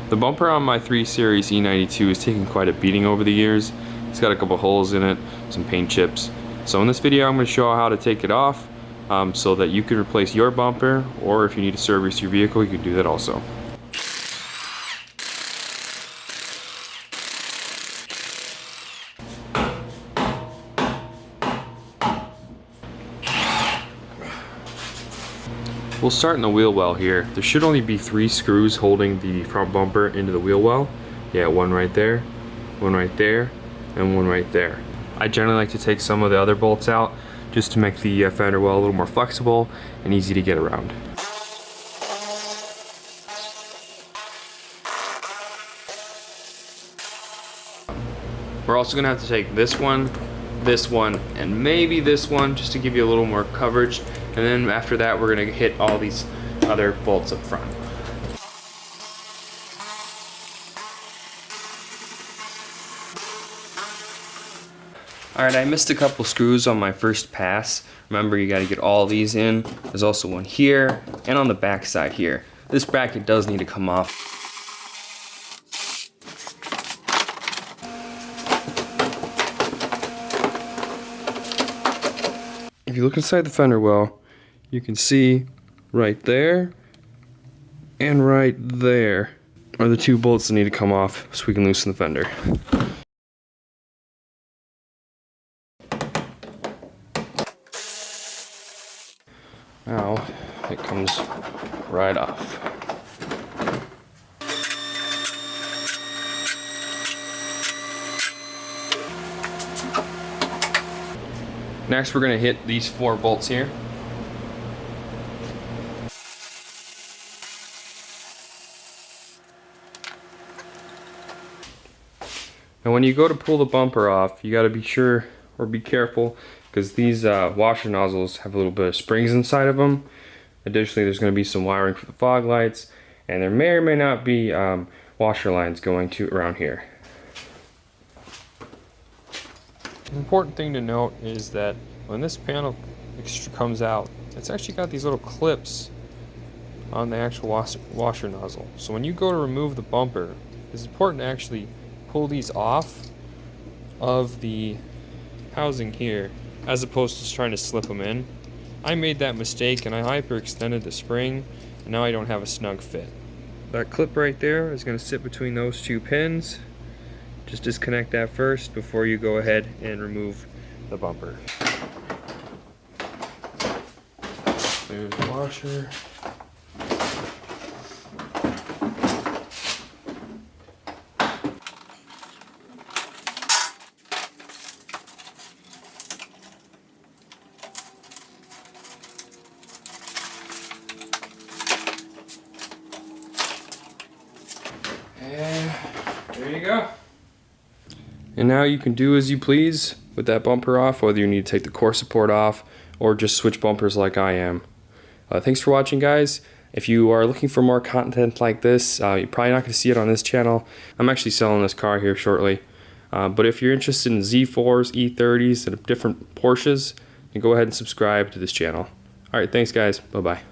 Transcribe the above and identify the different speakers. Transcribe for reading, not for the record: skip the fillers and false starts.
Speaker 1: The bumper on my 3 Series E92 is taking quite a beating over the years. It's got a couple holes in it, some paint chips. So in this video I'm going to show how to take it off so that you can replace your bumper, or if you need to service your vehicle, you can do that also. We'll start in the wheel well here. There should only be 3 screws holding the front bumper into the wheel well. Yeah, one right there, and one right there. I generally like to take some of the other bolts out just to make the fender well a little more flexible and easy to get around. We're also gonna have to take this one, and maybe this one just to give you a little more coverage. And then after that, we're gonna hit all these other bolts up front. Alright, I missed a couple screws on my first pass. Remember, you gotta get all these in. There's also one here, and on the back side here. This bracket does need to come off. If you look inside the fender well, you can see right there and right there are the 2 bolts that need to come off so we can loosen the fender. Now it comes right off. Next we're going to hit these 4 bolts here. Now when you go to pull the bumper off, you got to be sure or be careful because these washer nozzles have a little bit of springs inside of them. Additionally, there's going to be some wiring for the fog lights, and there may or may not be washer lines going to around here. An important thing to note is that when this panel comes out, it's actually got these little clips on the actual washer nozzle. So when you go to remove the bumper, it's important to actually pull these off of the housing here as opposed to just trying to slip them in. I made that mistake and I hyperextended the spring, and now I don't have a snug fit. That clip right there is going to sit between those 2 pins. Just disconnect that first before you go ahead and remove the bumper. There's the washer. And there you go. And now you can do as you please with that bumper off, whether you need to take the core support off or just switch bumpers like I am. Thanks for watching, guys. If you are looking for more content like this, you're probably not going to see it on this channel. I'm actually selling this car here shortly. But if you're interested in Z4s, E30s, and different Porsches, you can go ahead and subscribe to this channel. Alright, thanks guys. Bye-bye.